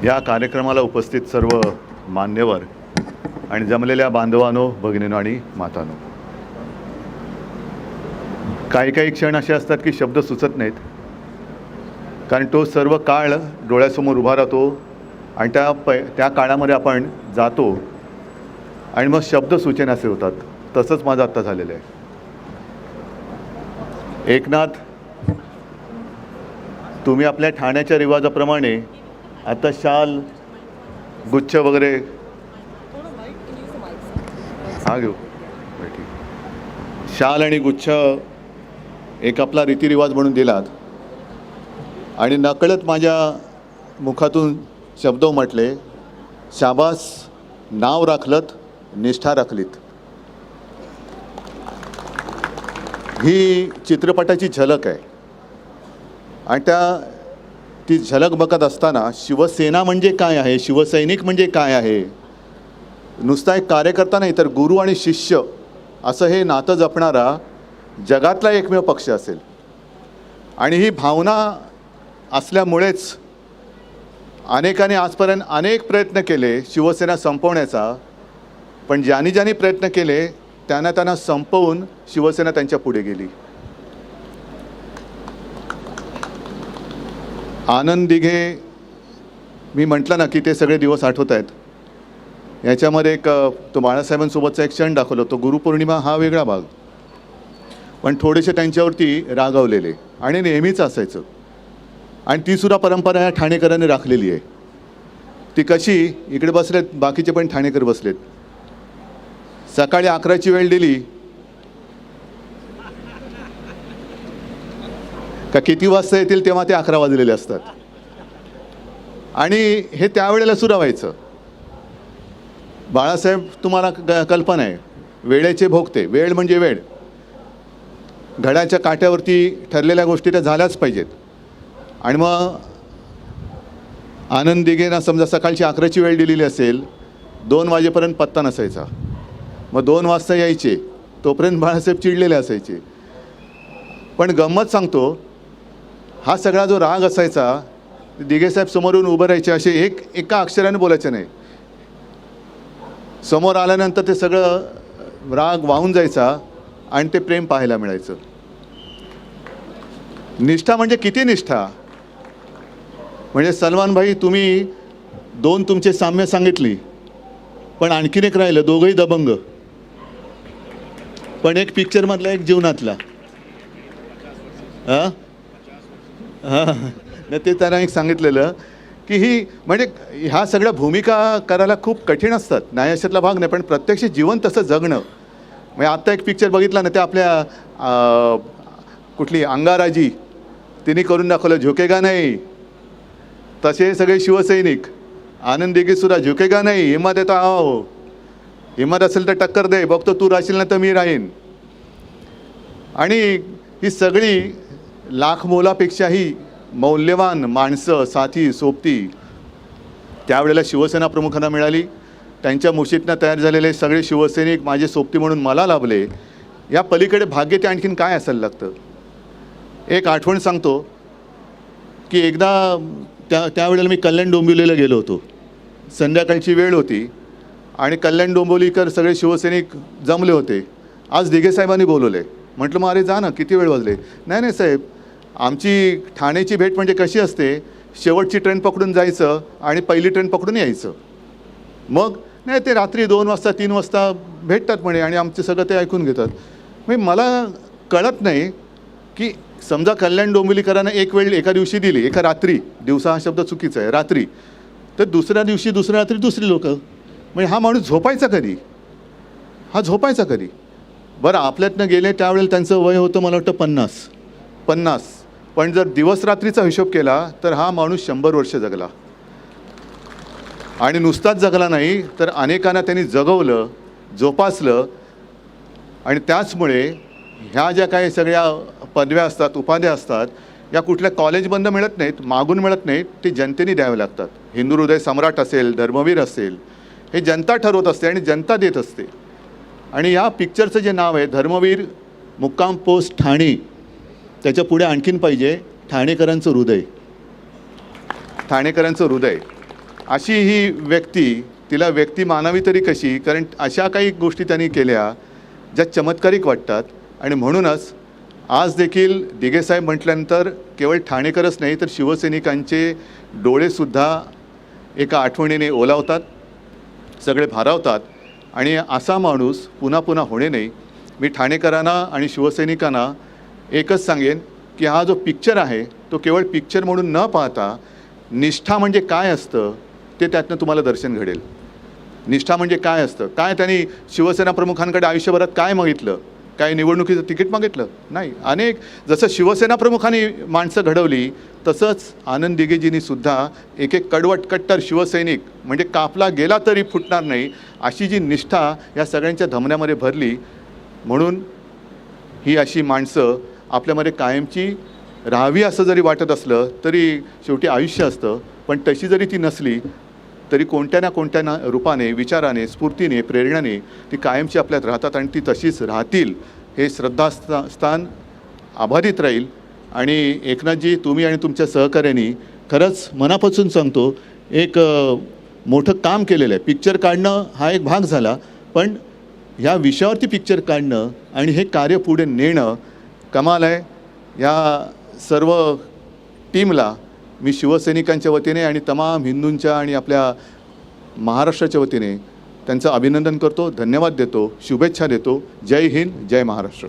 या कार्यक्रमाला उपस्थित सर्व मान्यवर आणि जमलेल्या बांधवांनो, भगिनींनो आणि मातांनो, काही काही क्षण असे असतात की शब्द सुचत नाहीत, कारण तो सर्व काळ डोळ्यासमोर उभा राहतो आणि त्या काळामध्ये आपण जातो आणि मग शब्द सुचेनासे होतात. तसंच माझं आत्ता झालेलं आहे. एकनाथ, तुम्ही आपल्या ठाण्याच्या रिवाजाप्रमाणे आता शाल, गुच्छ वगैरे हा घेऊ, शाल आणि गुच्छ एक आपला रीतिरिवाज म्हणून दिलात आणि नकळत माझ्या मुखातून शब्द म्हटले, शाबास, नाव राखलत, निष्ठा राखलीत. ही चित्रपटाची झलक आहे आणि ती झलक बघत असताना शिवसेना म्हणजे काय आहे, शिवसैनिक म्हणजे काय आहे, नुसता एक कार्यकर्ता नाही तर गुरु आणि शिष्य असं हे नातं जपणारा जगातला एकमेव पक्ष असेल. आणि ही भावना असल्यामुळेच अनेकांनी आजपर्यंत अनेक प्रयत्न केले शिवसेना संपवण्याचा, पण ज्यांनी प्रयत्न केले त्यांना संपवून शिवसेना त्यांच्या पुढे गेली. आनंद दिघे, मी म्हटलं ना की ते सगळे दिवस आठवत आहेत. याच्यामध्ये एक तो बाळासाहेबांसोबतचा एक क्षण दाखवला. तो गुरुपौर्णिमा हा वेगळा भाग, पण थोडेसे त्यांच्यावरती रागावलेले आणि नेहमीच असायचं. आणि तीसुद्धा परंपरा ह्या ठाणेकरांनी राखलेली आहे. ती कशी, इकडे बसलेत बाकीचे पण ठाणेकर बसलेत. सकाळी 11ची वेळ दिली का किती वाजता येतील तेव्हा ते 11 वाजलेले असतात. आणि हे त्यावेळेला सुद्धा व्हायचं. बाळासाहेब, तुम्हाला कल्पना आहे, वेळेचे भोगते. वेळ म्हणजे वेळ, घड्याच्या काट्यावरती ठरलेल्या गोष्टी त्या झाल्याच पाहिजेत. आणि मग आनंद दिघेंना समजा सकाळची 11ची वेळ दिलेली असेल, 2 वाजेपर्यंत पत्ता नसायचा. मग 2 वाजता यायचे, तोपर्यंत बाळासाहेब चिडलेले असायचे. पण गंमत सांगतो, हा सगळा जो राग असायचा, दिघेसाहेब समोरून उभं राहायचे, असे एका अक्षराने बोलायचे नाही. समोर आल्यानंतर ते सगळं राग वाहून जायचा आणि ते प्रेम पाहायला मिळायचं. निष्ठा म्हणजे किती निष्ठा, म्हणजे सलमान भाई, तुम्ही 2 तुमचे साम्य सांगितली, पण आणखीन एक राहिलं, दोघंही दबंग, पण एक पिक्चरमधला एक जीवनातला. हां हां ते त्यांना एक सांगितलेलं की ही म्हणजे ह्या सगळ्या भूमिका करायला खूप कठीण असतात. न्यायाशातला भाग नाही, पण प्रत्यक्ष जीवन तसं जगणं. म्हणजे आत्ता एक पिक्चर बघितला ना, ते आपल्या कुठली अंगाराजी तिने करून दाखवलं, झुकेगा नाही. तसे सगळे शिवसैनिक, आनंद दिघेसुद्धा झुकेगा नाही, हिम्मत येतो, आओ, हिम्मत असेल तर टक्कर दे, बघतो तू राहशील ना तर मी राहीन. आणि ही सगळी लाख मोलापेक्षाही मौल्यवान माणसं, साथी, सोबती त्यावेळेला शिवसेना प्रमुखांना मिळाली. त्यांच्या मुशीतनं तयार झालेले सगळे शिवसैनिक माझे सोबती म्हणून मला लाभले. या पलीकडे भाग्य ते आणखीन काय असायला लागतं. एक आठवण सांगतो की एकदा त्यावेळेला मी कल्याण डोंबिवलीला गेलो होतो. संध्याकाळची वेळ होती आणि कल्याण डोंबिवलीकर सगळे शिवसैनिक जमले होते. आज दिघेसाहेबांनी बोलवले. म्हटलं मग अरे जा ना, किती वेळ वाजले. नाही साहेब, आमची ठाण्याची भेट म्हणजे कशी असते, शेवटची ट्रेन पकडून जायचं आणि पहिली ट्रेन पकडून यायचं. मग नाही, ते रात्री 2 वाजता 3 वाजता भेटतात म्हणे आणि आमचे सगळं ते ऐकून घेतात. म्हणजे मला कळत नाही की समजा कल्याण डोंबिवलीकरांना एक वेळ एका दिवशी दिली, एका रात्री, दिवसा हा शब्द चुकीचा आहे, रात्री, तर दुसऱ्या दिवशी दुसऱ्या रात्री दुसरी लोक. म्हणजे हा माणूस झोपायचा कधी, हा झोपायचा कधी. बरं, आपल्यातनं गेले त्यावेळेला त्यांचं वय होतं मला वाटतं 50. पण जर दिवस रात्रीचा हिशोब केला तर हा माणूस 100 वर्ष जगला. आणि नुसताच जगला नाही तर अनेकांना त्यांनी जगवलं, जोपासलं. आणि त्याचमुळे ह्या ज्या काही सगळ्या पदव्या असतात, उपाध्या असतात, या कुठल्या कॉलेजमधनं मिळत नाहीत, मागून मिळत नाहीत, ते जनतेने द्यावे लागतात. हिंदू हृदय सम्राट असेल, धर्मवीर असेल, हे जनता ठरवत असते आणि जनता देत असते. आणि या पिक्चरचं जे नाव आहे धर्मवीर मुक्काम पोस्ट ठाणे, त्याच्या पुढे आणखीन पाहिजे ठाणेकरांचं हृदय. ठाणेकरांचं हृदय. अशी ही व्यक्ती, तिला व्यक्ती मानावी तरी कशी, कारण अशा काही गोष्टी त्यांनी केल्या ज्या चमत्कारिक वाटतात. आणि म्हणूनच आज देखील दिघेसाहेब म्हटल्यानंतर केवळ ठाणेकरच नाही तर शिवसैनिकांचे डोळेसुद्धा एका आठवणीने ओलावतात, सगळे भारावतात. आणि असा माणूस पुन्हा पुन्हा होणे नाही. मी ठाणेकरांना आणि शिवसैनिकांना एकच सांगेन की हा जो पिक्चर आहे तो केवळ पिक्चर म्हणून न पाहता निष्ठा म्हणजे काय असतं ते त्यातनं तुम्हाला दर्शन घडेल. निष्ठा म्हणजे काय असतं, काय त्यांनी शिवसेना प्रमुखांकडे आयुष्यभरात काय मागितलं, काय निवडणुकीचं तिकीट मागितलं नाही. अनेक जसं शिवसेना प्रमुखांनी माणसं घडवली तसंच आनंद दिघेजींनी सुद्धा एक एक कडवट कट्टर शिवसैनिक म्हणजे कापला गेला तरी फुटणार नाही अशी जी निष्ठा या सगळ्यांच्या धमन्यामध्ये भरली. म्हणून ही अशी माणसं आपल्यामध्ये कायमची राहावी असं जरी वाटत असलं तरी शेवटी आयुष्य असतं. पण तशी जरी ती नसली तरी कोणत्या ना कोणत्या रूपाने, विचाराने, स्फूर्तीने, प्रेरणेने ती कायमची आपल्यात राहतात आणि ती तशीच राहतील हे श्रद्धास्थान अबाधित राहील. आणि एकनाथजी, तुम्ही आणि तुमच्या सहकार्याने खरंच मनापासून सांगतो एक मोठं काम केलेलं आहे. पिक्चर काढणं हा एक भाग झाला, पण ह्या विषयावरती पिक्चर काढणं आणि हे कार्य पुढे नेणं कमाल आहे. या सर्व टीमला मी शिवसैनिकांच्या वतीने आणि तमाम हिंदूंच्या आणि आपल्या महाराष्ट्राच्या वतीने त्यांचं अभिनंदन करतो, धन्यवाद देतो, शुभेच्छा देतो. जय हिंद, जय महाराष्ट्र.